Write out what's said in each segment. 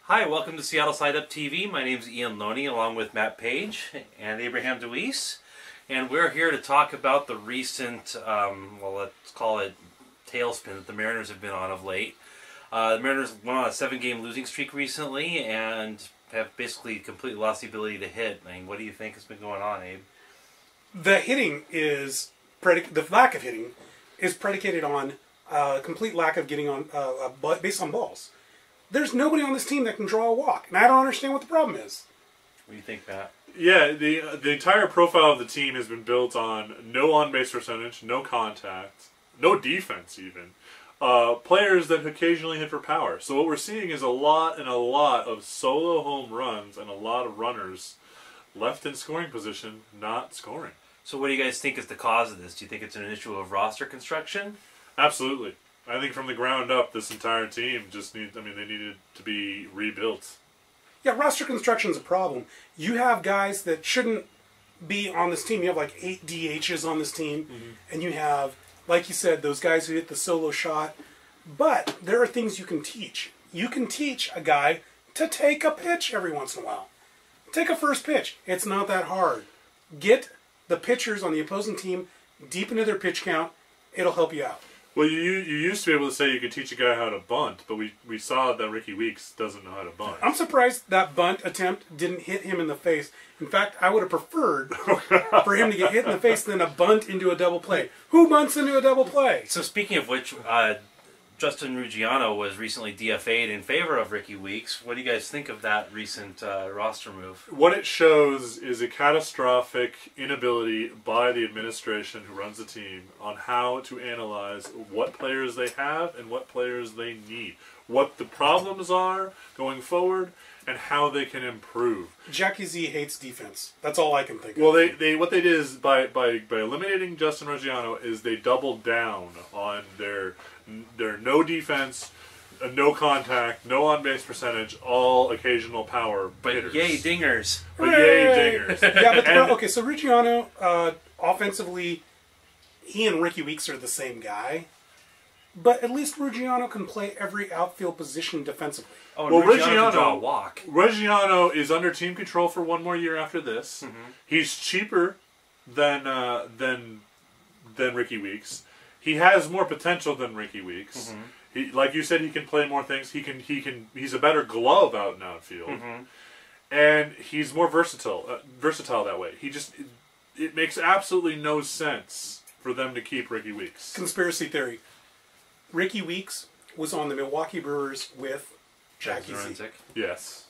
Hi, welcome to Seattle Side Up TV. My name is Ian Loney, along with Matt Page and Abraham DeWeese. And we're here to talk about the recent, well, let's call it tailspin that the Mariners have been on of late. The Mariners went on a 7-game losing streak recently and have basically completely lost the ability to hit. I mean, what do you think has been going on, Abe? The hitting is the lack of hitting is predicated on complete lack of getting on based on balls. There's nobody on this team that can draw a walk, and I don't understand what the problem is. What do you think, Matt? Yeah, the entire profile of the team has been built on no on-base percentage, no contact, no defense even. Players that occasionally hit for power. So what we're seeing is a lot of solo home runs and a lot of runners left in scoring position not scoring. So what do you guys think is the cause of this? Do you think it's an issue of roster construction? Absolutely. I think from the ground up, this entire team just they needed to be rebuilt. Yeah, roster construction is a problem. You have guys that shouldn't be on this team. You have like 8 DHs on this team, and you have, like you said, those guys who hit the solo shot. But there are things you can teach. You can teach a guy to take a pitch every once in a while. Take a first pitch. It's not that hard. Get the pitchers on the opposing team deep into their pitch count. It'll help you out. Well, you used to be able to say you could teach a guy how to bunt, but we saw that Ricky Weeks doesn't know how to bunt. I'm surprised that bunt attempt didn't hit him in the face. In fact, I would have preferred for him to get hit in the face than a bunt into a double play. Who bunts into a double play? So speaking of which, Justin Ruggiano was recently DFA'd in favor of Ricky Weeks. What do you guys think of that recent roster move? What it shows is a catastrophic inability by the administration who runs the team on how to analyze what players they have and what players they need, what the problems are going forward, and how they can improve. Jackie Z hates defense. That's all I can think of. Well, what they did is by eliminating Justin Ruggiano is they doubled down on their no defense, no contact, no on-base percentage, all occasional power hitters. Yay, dingers. But yay, dingers. Yeah, but okay, so Ruggiano, offensively, he and Ricky Weeks are the same guy. But at least Ruggiano can play every outfield position defensively. Oh, and Ruggiano can draw a walk. Ruggiano is under team control for one more year after this. He's cheaper than Ricky Weeks. He has more potential than Ricky Weeks. He, like you said, he can play more things. He's a better glove out in outfield, and he's more versatile that way. It makes absolutely no sense for them to keep Ricky Weeks. Conspiracy theory. Ricky Weeks was on the Milwaukee Brewers with Jackie Z. Yes.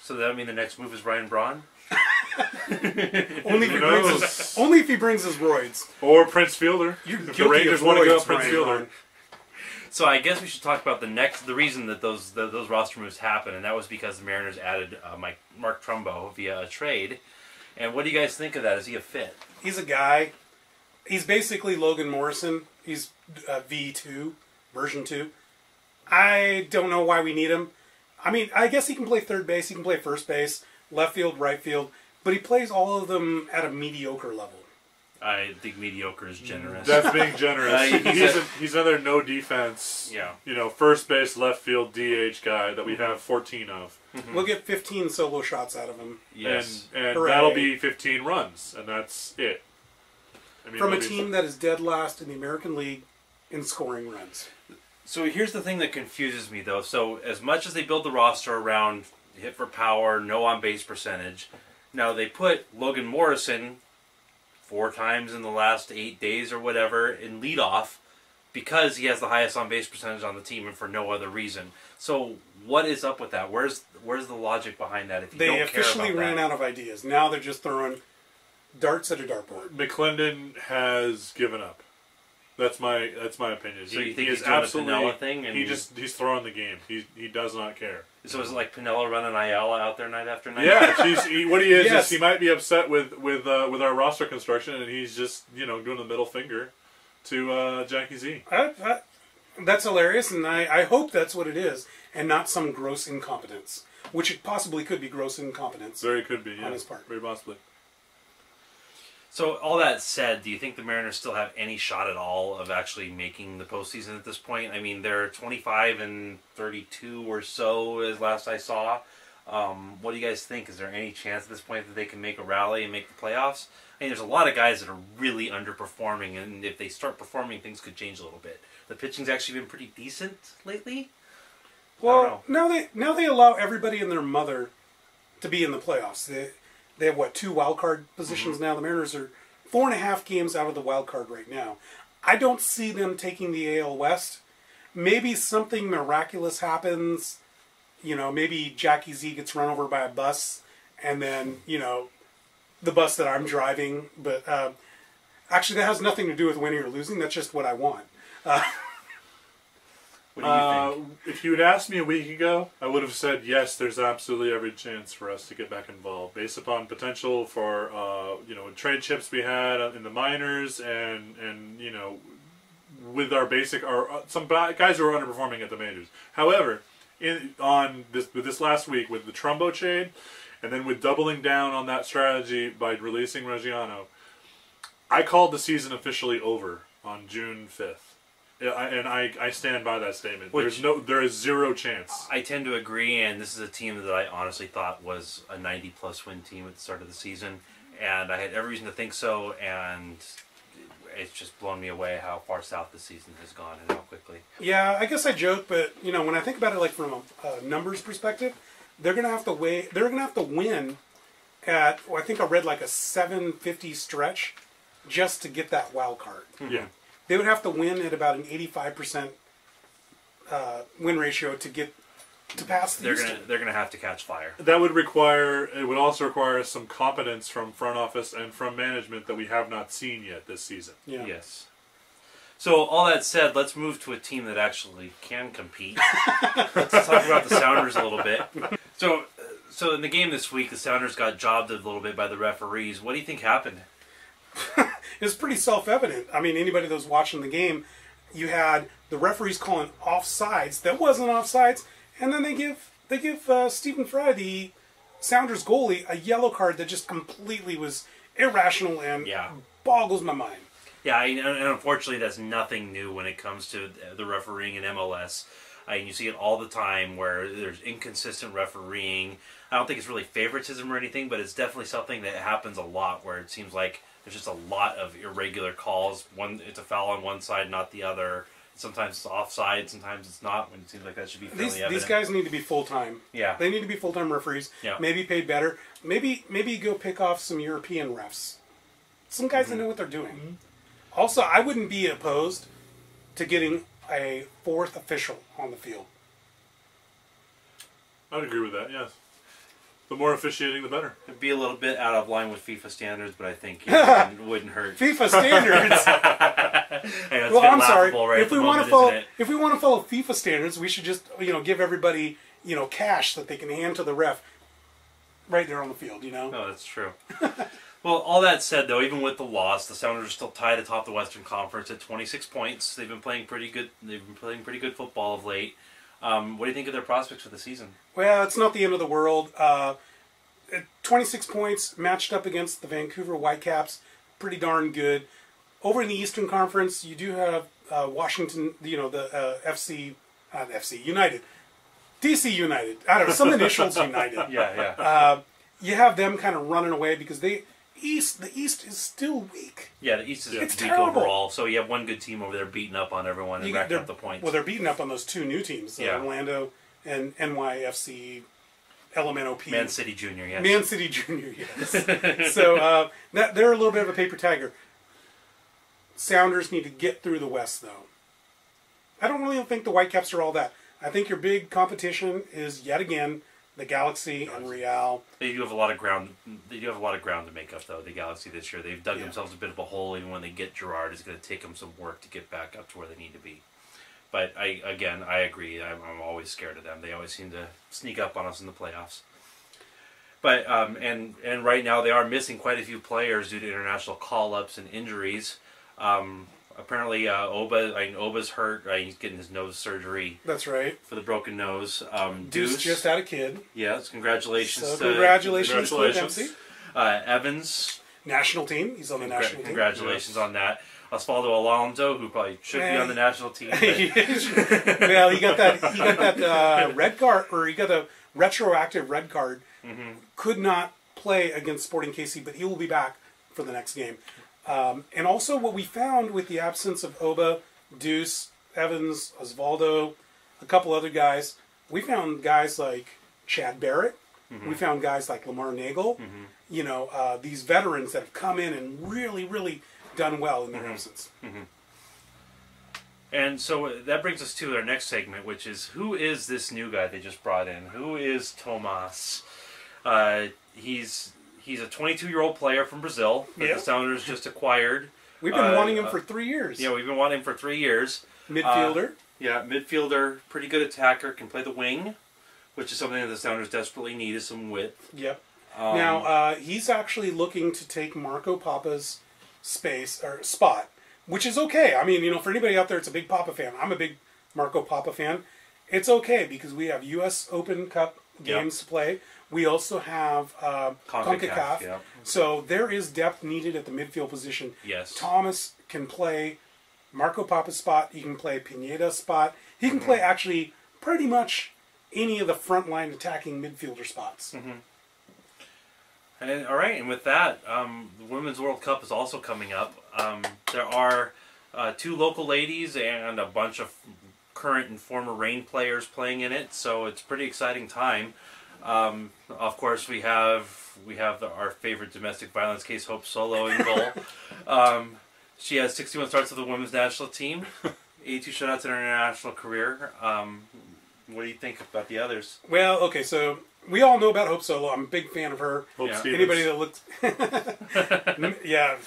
So that mean the next move is Ryan Braun? Only if he brings his roids. Or Prince Fielder. If the Rangers want to go Prince Fielder. So I guess we should talk about the reason that those roster moves happened, and that was because the Mariners added Mark Trumbo via a trade. And what do you guys think of that? Is he a fit? He's a guy. He's basically Logan Morrison. He's V2, version 2. I don't know why we need him. I mean, I guess he can play third base, he can play first base, left field, right field, but he plays all of them at a mediocre level. I think mediocre is generous. That's being generous. He's another no defense, first base, left field, DH guy that we have 14 of. We'll get 15 solo shots out of him. Yes. And that'll be 15 runs, and that's it. I mean, from a team that is dead last in the American League in scoring runs. So here's the thing that confuses me, though. So as much as they build the roster around hit for power, no on-base percentage, now they put Logan Morrison 4 times in the last 8 days or whatever in leadoff because he has the highest on-base percentage on the team and for no other reason. So what is up with that? Where's the logic behind that? If you they don't officially care about ran that? out of ideas. Now they're just throwing darts at a dartboard. McClendon has given up. That's my opinion. So you think he's doing the Pinella thing? And he's throwing the game. He does not care. So is it like Pinella running IL out there night after night? Yeah, what he is is he might be upset with our roster construction, and he's just doing the middle finger to Jackie Z. That's hilarious, and I hope that's what it is, and not some gross incompetence, which it possibly could be gross incompetence. Very could be, yeah. On his part. Very possibly. So all that said, do you think the Mariners still have any shot at all of actually making the postseason at this point? I mean, they're 25-32 or so, as last I saw. What do you guys think? Is there any chance at this point that they can make a rally and make the playoffs? I mean, there's a lot of guys that are really underperforming, and if they start performing, things could change a little bit. The pitching's actually been pretty decent lately. Well, now they allow everybody and their mother to be in the playoffs. They have, what, 2 wild card positions now? The Mariners are 4.5 games out of the wild card right now. I don't see them taking the AL West. Maybe something miraculous happens. You know, maybe Jackie Z gets run over by a bus, and then, you know, the bus that I'm driving. But actually, that has nothing to do with winning or losing. That's just what I want. What do you think? If you had asked me a week ago, I would have said yes. There's absolutely every chance for us to get back involved, based upon potential for trade chips we had in the minors, and you know, with our some guys who are underperforming at the majors. However, with this last week with the Trumbo trade, and then with doubling down on that strategy by releasing Reggiano, I called the season officially over on June 5th. And I stand by that statement. There is zero chance. I tend to agree, and this is a team that I honestly thought was a 90-plus win team at the start of the season, and I had every reason to think so, and it's just blown me away how far south the season has gone and how quickly. Yeah, I guess I joke, but you know, when I think about it, like from a numbers perspective, they're gonna have to win at, I think I read like a 750 stretch just to get that wild card. Yeah. They would have to win at about an 85% win ratio to pass the Houston. They're gonna have to catch fire. That would also require some competence from front office and from management that we have not seen yet this season. Yeah. Yes. So all that said, let's move to a team that actually can compete. Let's talk about the Sounders a little bit. So in the game this week, the Sounders got jobbed a little bit by the referees. What do you think happened? It's pretty self-evident. I mean, anybody that was watching the game, you had the referees calling offsides that wasn't offsides, and then they give Stephen Fry, the Sounders goalie, a yellow card that just completely was irrational and boggles my mind. Yeah, and unfortunately, that's nothing new when it comes to the refereeing in MLS. You see it all the time where there's inconsistent refereeing. I don't think it's really favoritism or anything, but it's definitely something that happens a lot where it seems like there's just a lot of irregular calls. It's a foul on one side, not the other. Sometimes it's offside, sometimes it's not, when it seems like that should be fairly evident. These guys need to be full-time. Yeah. They need to be full-time referees. Yeah. Maybe paid better. Maybe go pick off some European refs. Some guys that know what they're doing. Also, I wouldn't be opposed to getting a 4th official on the field. I'd agree with that, yes. The more officiating, the better. It'd be a little bit out of line with FIFA standards, but I think it wouldn't hurt. FIFA standards? Hey, well, I'm sorry. Right if we want to follow FIFA standards, we should just give everybody cash that they can hand to the ref right there on the field. No, that's true. Well, all that said, though, even with the loss, the Sounders are still tied atop the Western Conference at 26 points. They've been playing pretty good. They've been playing pretty good football of late. What do you think of their prospects for the season? Well, it's not the end of the world. 26 points matched up against the Vancouver Whitecaps, pretty darn good. Over in the Eastern Conference, you do have Washington, the FC United, DC United. I don't know, some initials United. Yeah. You have them kind of running away because the East is still weak. Yeah, the East is weak terrible. overall. So you have one good team over there beating up on everyone and racking up the points. Well, they're beating up on those 2 new teams, Orlando and NYFC. LMNOP. Man City Junior, yes. Man City Junior, yes. So they're a little bit of a paper tiger. Sounders need to get through the West, though. I don't really think the Whitecaps are all that. I think your big competition is yet again the Galaxy and Real. They do have a lot of ground. They do have a lot of ground to make up, though. The Galaxy this year, they've dug themselves a bit of a hole. Even when they get Gerard, it's going to take them some work to get back up to where they need to be. But I agree. I'm always scared of them. They always seem to sneak up on us in the playoffs. But and right now they are missing quite a few players due to international call-ups and injuries. Apparently, Oba's hurt. He's getting his nose surgery. That's right. For the broken nose. Deuce just had a kid. Yes, congratulations. So congratulations. Evans. national team. He's on the national team. Congratulations on that. Osvaldo Alonso, who probably should be on the national team. Well, he got that red card, or he got a retroactive red card. Could not play against Sporting KC, but he will be back for the next game. And also, what we found with the absence of Oba, Deuce, Evans, Osvaldo, a couple other guys, we found guys like Chad Barrett. We found guys like Lamar Nagel. You know, these veterans that have come in and really, really done well in their absence. And so that brings us to our next segment, which is, who is this new guy they just brought in? Who is Tomas? He's a 22-year-old player from Brazil that the Sounders just acquired. We've been wanting him for 3 years. Yeah, we've been wanting him for 3 years. Midfielder. Midfielder, pretty good attacker, can play the wing, which is something that the Sounders desperately need, is some width. Yep. Now, he's actually looking to take Marco Papa's spot, which is okay. I mean, you know, for anybody out there that's a big Papa fan, I'm a big Marco Papa fan. It's okay because we have U.S. Open Cup games to play. We also have CONCACAF. Yep. So there is depth needed at the midfield position. Yes. Thomas can play Marco Papa's spot. He can play Pineda's spot. He can play actually pretty much any of the frontline attacking midfielder spots. And, all right, and with that, the Women's World Cup is also coming up. There are 2 local ladies and a bunch of current and former Reign players playing in it, so it's a pretty exciting time. Of course, we have our favorite domestic violence case, Hope Solo, in goal. She has 61 starts with the women's national team, 82 shutouts in her international career. What do you think about the others? Well, okay, so we all know about Hope Solo. I'm a big fan of her. Anybody that looks... yeah.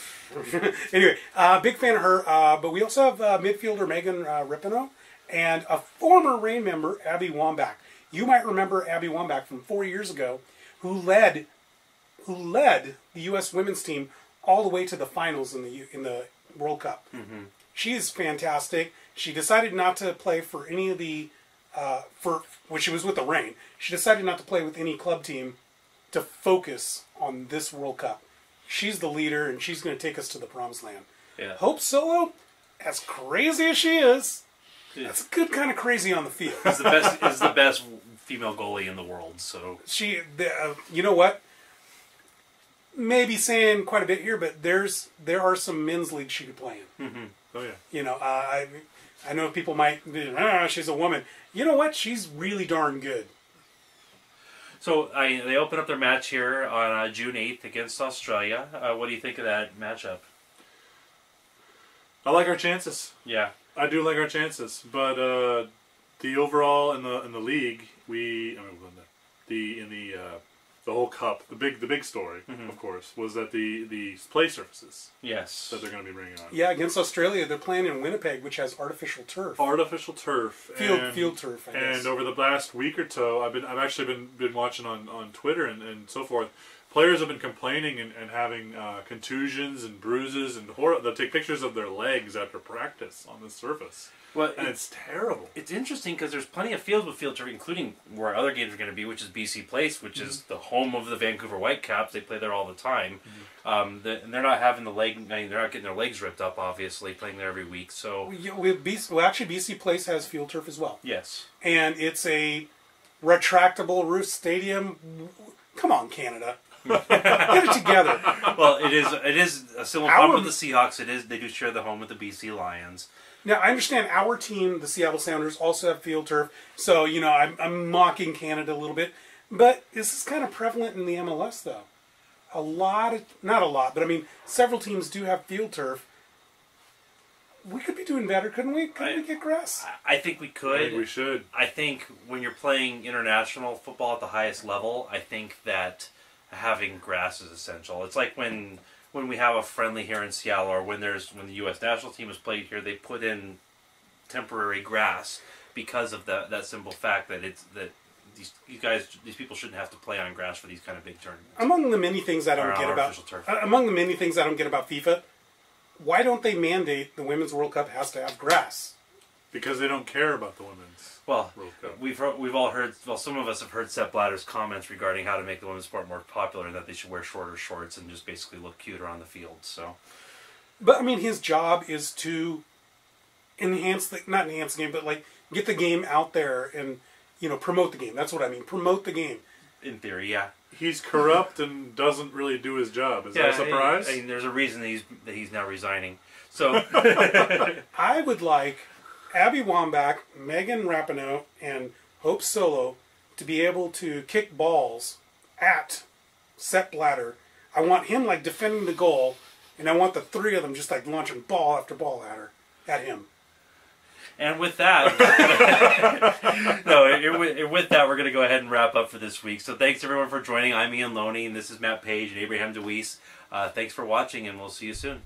Anyway, big fan of her. But we also have midfielder Megan Rapinoe and a former Reign member, Abby Wambach. You might remember Abby Wambach from 4 years ago, who led the U.S. women's team all the way to the finals in the World Cup. She is fantastic. She decided not to play for any of the... when she was with the Reign, she decided not to play with any club team to focus on this World Cup. She's the leader, and she's going to take us to the promised land. Yeah. Hope Solo, as crazy as she is, that's a good kind of crazy on the field. Is the best female goalie in the world. So you know what? Maybe saying quite a bit here, but there are some men's leagues she could play in. Oh yeah. You know, I know people might be, she's a woman. You know what? She's really darn good. So they open up their match here on June 8th against Australia. What do you think of that matchup? I like our chances. Yeah. I do like our chances, but the overall in the league, the whole cup, the big story, of course, was that the play surfaces. Yes. That they're going to be bringing on. Yeah, against Australia, they're playing in Winnipeg, which has artificial turf. Artificial turf. Field turf, I guess. And over the last week or so, I've actually been watching on Twitter and so forth. Players have been complaining and having contusions and bruises and they'll take pictures of their legs after practice on the surface. Well, and it's terrible. It's interesting because there's plenty of fields with field turf, including where other games are going to be, which is BC Place, which is the home of the Vancouver Whitecaps. They play there all the time. And they're not having they're not getting their legs ripped up, obviously, playing there every week. So actually, BC Place has field turf as well. Yes. And it's a retractable roof stadium. Come on, Canada. Get it together. Well, it is a similar problem with the Seahawks. They do share the home with the BC Lions. Now, I understand our team, the Seattle Sounders, also have field turf. So, you know, I'm mocking Canada a little bit. But this is kind of prevalent in the MLS, though. Not a lot, but I mean, several teams do have field turf. We could be doing better, couldn't we? Couldn't we get grass? I think we could. I think we should. I think when you're playing international football at the highest level, I think that having grass is essential. It's like when we have a friendly here in Seattle, or when the U.S. national team is played here, they put in temporary grass because of that simple fact that these people shouldn't have to play on grass for these kind of big tournaments. Among the many things I don't get about FIFA, why don't they mandate the Women's World Cup has to have grass? Because they don't care about the women's Well, World Cup. we've all heard. Well, some of us have heard Sepp Blatter's comments regarding how to make the women's sport more popular, and that they should wear shorter shorts and just basically look cuter on the field. So, But I mean, his job is to enhance not enhance the game, but like get the game out there and promote the game. That's what I mean. Promote the game. in theory, yeah. He's corrupt and doesn't really do his job. Is that a surprise? I mean, there's a reason that he's now resigning. So, I would like Abby Wambach, Megan Rapinoe, and Hope Solo to be able to kick balls at Sepp Blatter. I want him like defending the goal, and I want the three of them just like launching ball after ball at him. and with that, with that, we're going to go ahead and wrap up for this week. So thanks everyone for joining. I'm Ian Loney, and this is Matt Page and Abraham DeWeese. Thanks for watching, and we'll see you soon.